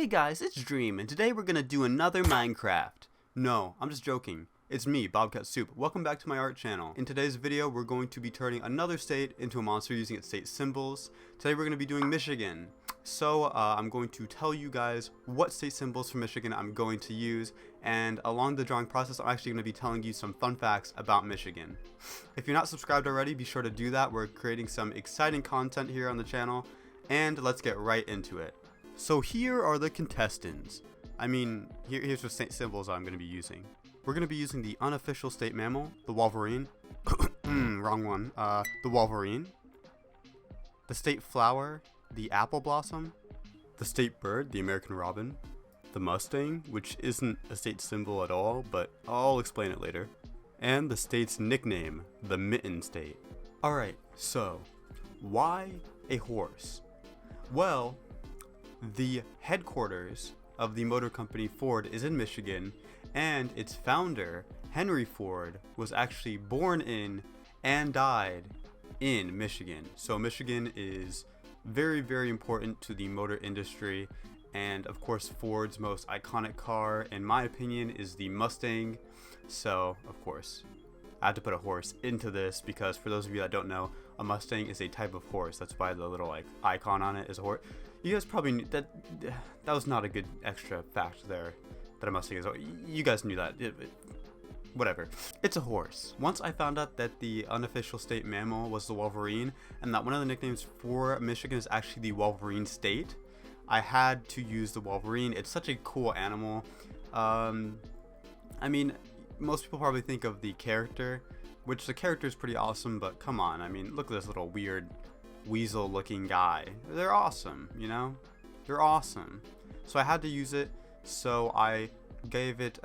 Hey guys, it's Dream, and today we're gonna do another Minecraft. No, I'm just joking. It's me, Bobcat Soup. Welcome back to my art channel. In today's video, we're going to be turning another state into a monster using its state symbols. Today we're gonna be doing Michigan. So I'm going to tell you guys what state symbols for Michigan I'm going to use, and along the drawing process, I'm actually gonna be telling you some fun facts about Michigan. If you're not subscribed already, be sure to do that. We're creating some exciting content here on the channel, and let's get right into it. So here are the contestants. Here's the state symbols I'm going to be using. We're going to be using the unofficial state mammal, the Wolverine. Wrong one. The Wolverine. The state flower, the apple blossom. The state bird, the American robin. The Mustang, which isn't a state symbol at all, but I'll explain it later. And the state's nickname, the mitten state. Alright, so why a horse? Well, the headquarters of the motor company Ford is in Michigan, and its founder, Henry Ford, was actually born in and died in Michigan. So Michigan is very, very important to the motor industry, and of course Ford's most iconic car, in my opinion, is the Mustang. So, of course, I had to put a horse into this because for those of you that don't know, a Mustang is a type of horse. That's why the little icon on it is a horse. You guys probably knew that. That was not a good extra fact there. That a Mustang is. You guys knew that. Whatever. It's a horse. Once I found out that the unofficial state mammal was the Wolverine, and that one of the nicknames for Michigan is actually the Wolverine State, I had to use the Wolverine. It's such a cool animal. Most people probably think of the character, which the character is pretty awesome, but come on, look at this little weird weasel looking guy. They're awesome, you know? They're awesome. So I had to use it, so I gave it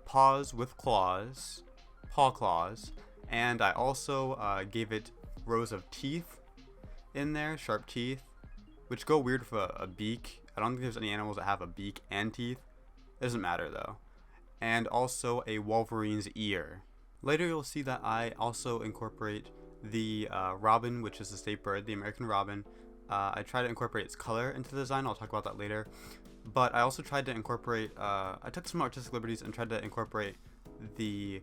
paws with claws, paw claws, and I also gave it rows of teeth in there, sharp teeth, which go weird with a beak. I don't think there's any animals that have a beak and teeth. It doesn't matter though. And also a Wolverine's ear. Later you'll see that I also incorporate the robin, which is the state bird, the American robin. I try to incorporate its color into the design. I'll talk about that later. But I also tried to incorporate, I took some artistic liberties and tried to incorporate the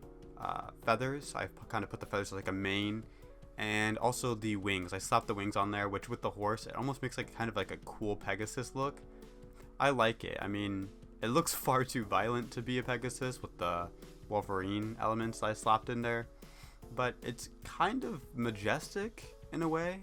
feathers. I kind of put the feathers as like a mane, and also the wings. I slapped the wings on there, which with the horse, it almost makes kind of like a cool Pegasus look. I like it. It looks far too violent to be a Pegasus with the Wolverine elements I slapped in there, but it's kind of majestic in a way.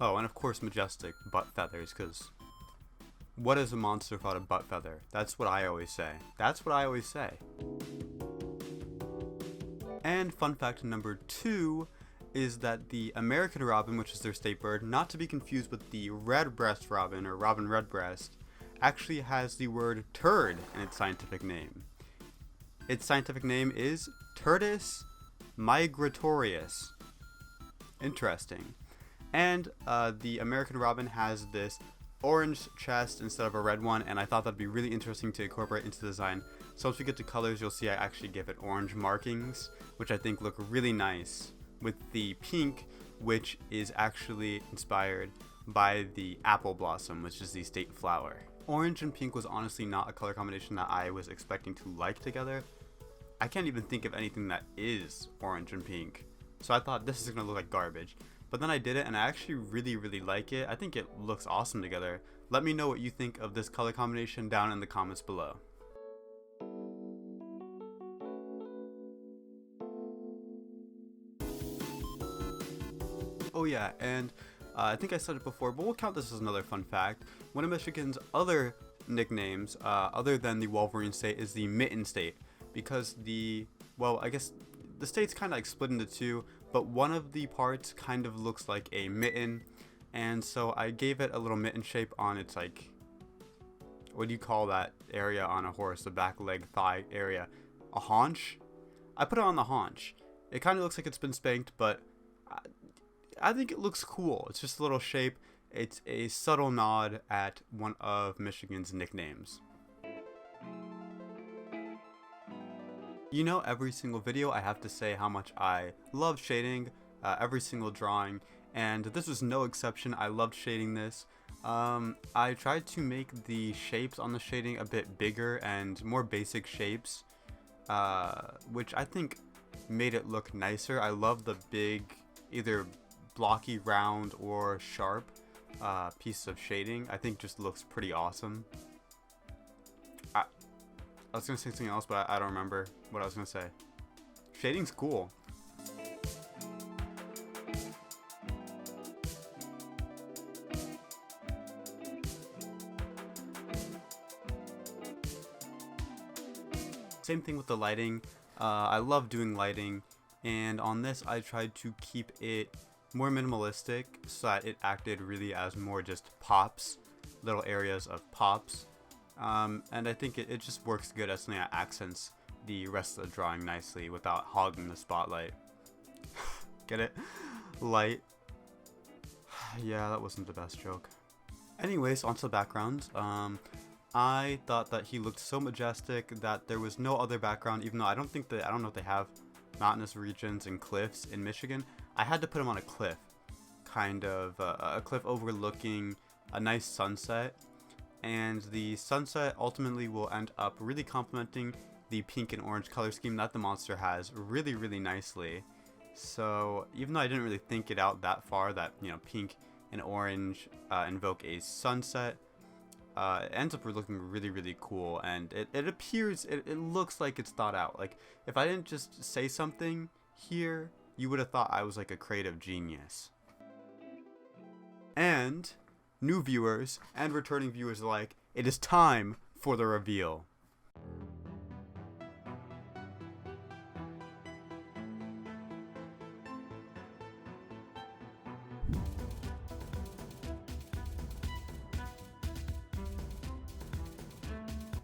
Oh, and of course majestic butt feathers, because what is a monster without a butt feather? That's what I always say. That's what I always say. And fun fact number 2 is that the American robin, which is their state bird, not to be confused with the redbreast robin or robin redbreast, actually has the word turd in its scientific name. Its scientific name is Turdus migratorius. Interesting. And the American robin has this orange chest instead of a red one, and I thought that'd be really interesting to incorporate into the design. So once we get to colors, you'll see I actually give it orange markings, which I think look really nice, with the pink, which is actually inspired by the apple blossom, which is the state flower. Orange and pink was honestly not a color combination that I was expecting to like together. I can't even think of anything that is orange and pink, so I thought this is gonna look like garbage. But then I did it, and I actually really, really like it. I think it looks awesome together. Let me know what you think of this color combination down in the comments below. Oh yeah, and I think I said it before, but we'll count this as another fun fact. One of Michigan's other nicknames, other than the Wolverine State, is the Mitten State, because the state's kind of split into two, but one of the parts kind of looks like a mitten, and so I gave it a little mitten shape on its what do you call that area on a horse, the back leg thigh area? A haunch? I put it on the haunch. It kind of looks like it's been spanked, but I think it looks cool. It's just a little shape. It's a subtle nod at one of Michigan's nicknames. You know, every single video I have to say how much I love shading, every single drawing, and this was no exception. I loved shading this. I tried to make the shapes on the shading a bit bigger and more basic shapes, which I think made it look nicer. I love the big, either blocky, round, or sharp piece of shading. I think just looks pretty awesome. I was gonna say something else, but I don't remember what I was gonna say. Shading's cool. Same thing with the lighting. I love doing lighting, and on this I tried to keep it more minimalistic so that it acted really as more just pops, little areas of pops. And I think it just works good as something that accents the rest of the drawing nicely without hogging the spotlight. Get it? Light. Yeah, that wasn't the best joke. Anyways, onto the background. I thought that he looked so majestic that there was no other background, even though I don't know if they have mountainous regions and cliffs in Michigan. I had to put him on a cliff, kind of a cliff overlooking a nice sunset. And the sunset ultimately will end up really complementing the pink and orange color scheme that the monster has really, really nicely. So even though I didn't really think it out that far, that, you know, pink and orange invoke a sunset, it ends up looking really, really cool. And it looks like it's thought out. Like, if I didn't just say something here, you would have thought I was like a creative genius. And new viewers and returning viewers alike, it is time for the reveal.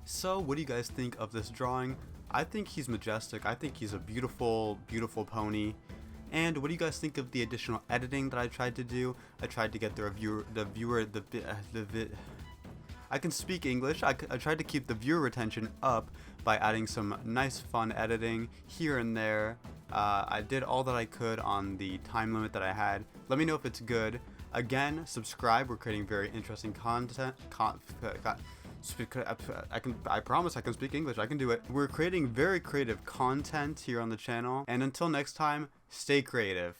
So, what do you guys think of this drawing? I think he's majestic. I think he's a beautiful, beautiful pony. And what do you guys think of the additional editing that I tried to do? I tried to get I can speak English. I tried to keep the viewer retention up by adding some nice fun editing here and there. I did all that I could on the time limit that I had. Let me know if it's good. Again, subscribe. We're creating very interesting content. I promise I can speak English. I can do it. We're creating very creative content here on the channel. And until next time, stay creative.